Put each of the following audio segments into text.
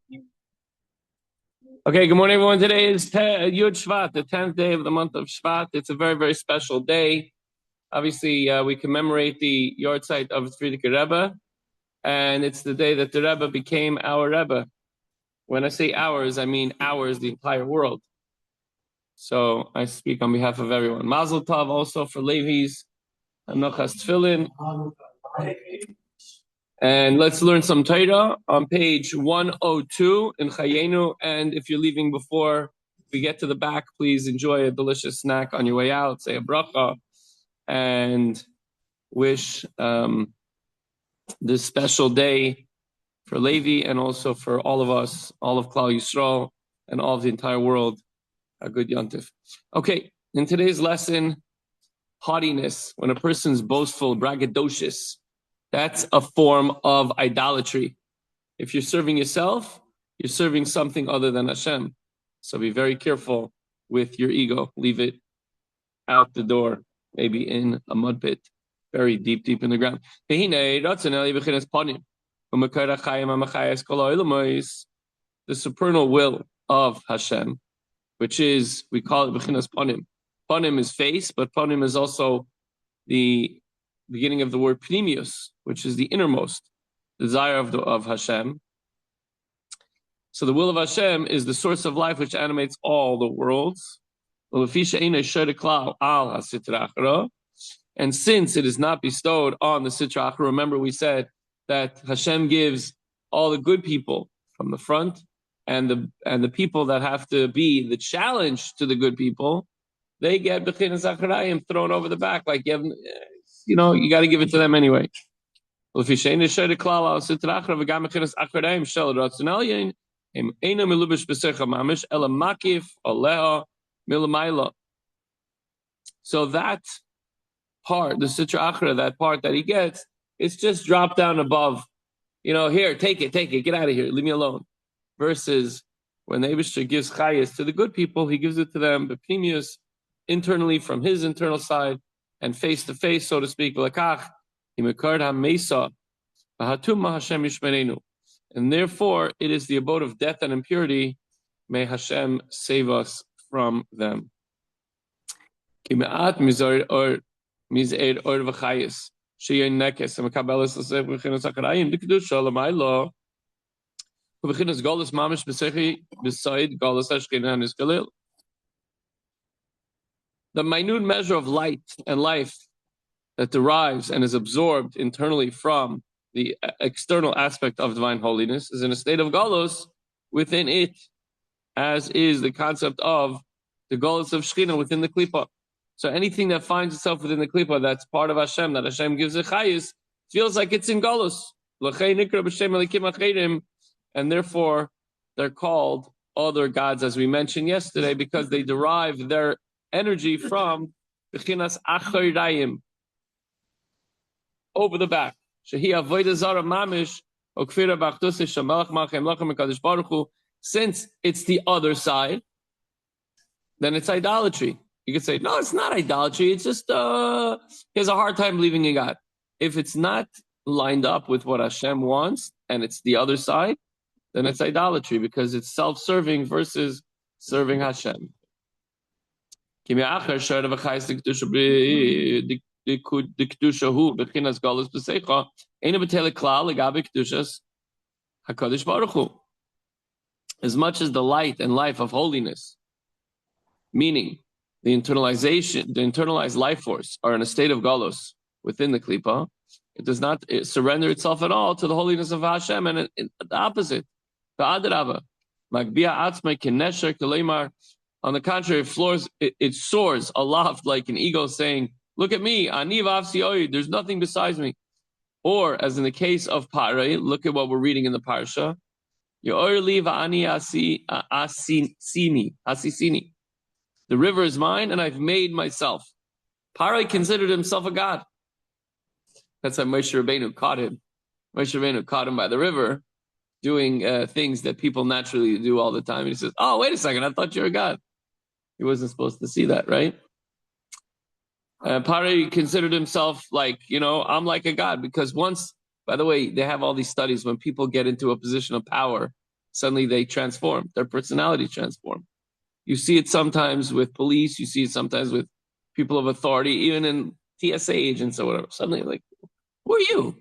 Okay, good morning, everyone. Today is Yud Shevat, the 10th day of the month of Shevat. It's a very, very special day. Obviously, we commemorate the yahrzeit of Frierdiker Rebbe, and it's the day that the Rebbe became our Rebbe. When I say ours, I mean ours, the entire world. So I speak on behalf of everyone. Mazel Tov also for Levi's, Hanochas Tefillin. And let's learn some Torah on page 102 in Chayenu. And if you're leaving before we get to the back, please enjoy a delicious snack on your way out. Say a bracha and wish this special day for Levi and also for all of us, all of Klal Yisrael and all of the entire world, a good yontif. Okay, in today's lesson, haughtiness, when a person's boastful, braggadocious, that's a form of idolatry. If you're serving yourself, you're serving something other than Hashem. So be very careful with your ego. Leave it out the door, maybe in a mud pit, very deep, deep in the ground. The supernal will of Hashem, which is, we call it Bechinas Panim. Panim is face, but Panim is also the beginning of the word Pnimius, which is the innermost desire of Hashem. So the will of Hashem is the source of life which animates all the worlds. And since it is not bestowed on the Sitra Achra, remember we said that Hashem gives all the good people from the front, and the people that have to be the challenge to the good people, they get Bechinas Acharayim thrown over the back, like you got to give it to them anyway. So that part, the Sitra Achra, that part that he gets, it's just dropped down above. Here, take it, get out of here, leave me alone. Versus when the Eibishter gives chayas to the good people, he gives it to them, b'pnimius, internally from his internal side, and face to face, so to speak. And therefore, it is the abode of death and impurity. May Hashem save us from them. The minute measure of light and life that derives and is absorbed internally from the external aspect of divine holiness is in a state of galus within it, as is the concept of the galus of Shechina within the klipa. So anything that finds itself within the klipa that's part of Hashem, that Hashem gives a chayis, feels like it's in galus. And therefore, they're called other gods, as we mentioned yesterday, because they derive their energy from Bechinas Acharayim, over the back. Since it's the other side, then it's idolatry. You could say, no, it's not idolatry. It's just he has a hard time believing in God. If it's not lined up with what Hashem wants and it's the other side, then it's idolatry because it's self-serving versus serving Hashem. As much as the light and life of holiness, meaning the internalized life force, are in a state of galus within the klipa, it does not surrender itself at all to the holiness of Hashem, and the opposite, the adrava, magbia atzmai kenesher kelemar. On the contrary, it soars aloft like an eagle, saying, "Look at me, ani v'afsi oid. There's nothing besides me." Or, as in the case of Parei, look at what we're reading in the parsha. Yo'orli v'ani asisini. The river is mine, and I've made myself. Parei considered himself a god. That's how Moshe Rabbeinu caught him. Moshe Rabbeinu caught him by the river, doing things that people naturally do all the time. And he says, "Oh, wait a second, I thought you were a god." He wasn't supposed to see that, right? Parei considered himself like, I'm like a god, because once, by the way, they have all these studies when people get into a position of power, suddenly they transform, their personality transform. You see it sometimes with police, you see it sometimes with people of authority, even in TSA agents or whatever. Suddenly, like, who are you?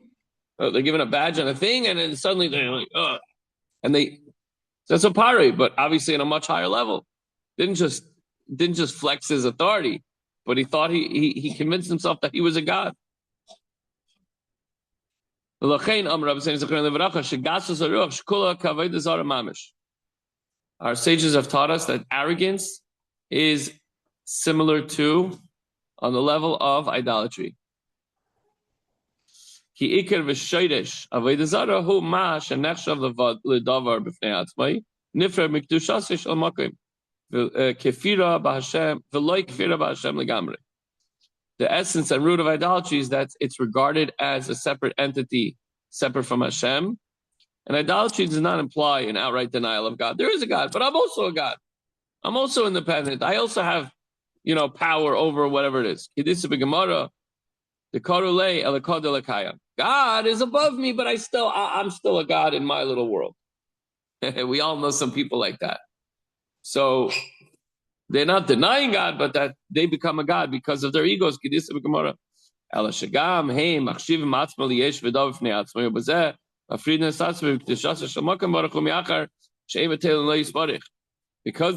Oh, they're given a badge and a thing, and then suddenly they're like, oh. And that's a pari, but obviously in a much higher level. Didn't just flex his authority, but he thought he convinced himself that he was a god. Our sages have taught us that arrogance is similar to, on the level of idolatry. The essence and root of idolatry is that it's regarded as a separate entity, separate from Hashem. And idolatry does not imply an outright denial of God. There is a God, but I'm also a God. I'm also independent. I also have, power over whatever it is. God is above me, but I'm still a God in my little world. We all know some people like that. So they're not denying God, but that they become a God because of their egos. Because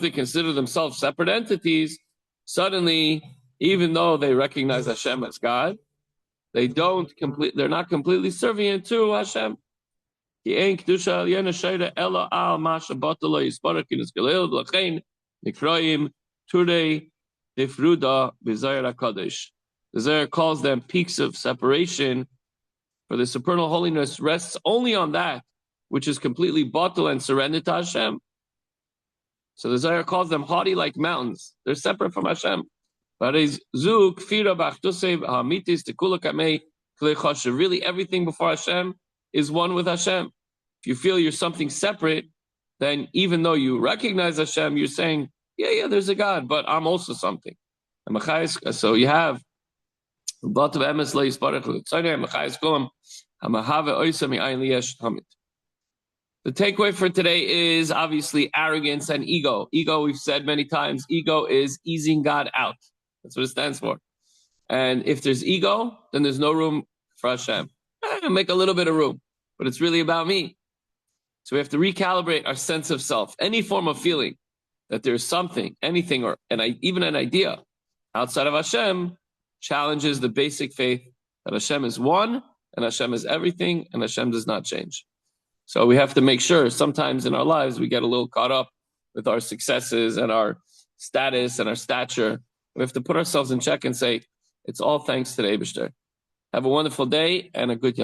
they consider themselves separate entities, suddenly, even though they recognize Hashem as God, they're not completely servient to Hashem. The Zohar calls them peaks of separation, for the supernal holiness rests only on that which is completely batul and surrendered to Hashem. So the Zohar calls them haughty like mountains. They're separate from Hashem. Really, everything before Hashem is one with Hashem. If you feel you're something separate, then even though you recognize Hashem, you're saying, yeah, there's a God, but I'm also something. So you have the takeaway for today is obviously arrogance and ego. Ego, we've said many times, ego is easing God out. That's what it stands for. And if there's ego, then there's no room for Hashem. Make a little bit of room, but it's really about me. So we have to recalibrate our sense of self. Any form of feeling that there's something, anything, or even an idea outside of Hashem challenges the basic faith that Hashem is one, and Hashem is everything, and Hashem does not change. So we have to make sure sometimes in our lives we get a little caught up with our successes and our status and our stature. We have to put ourselves in check and say, it's all thanks to the Eibishter. Have a wonderful day and a good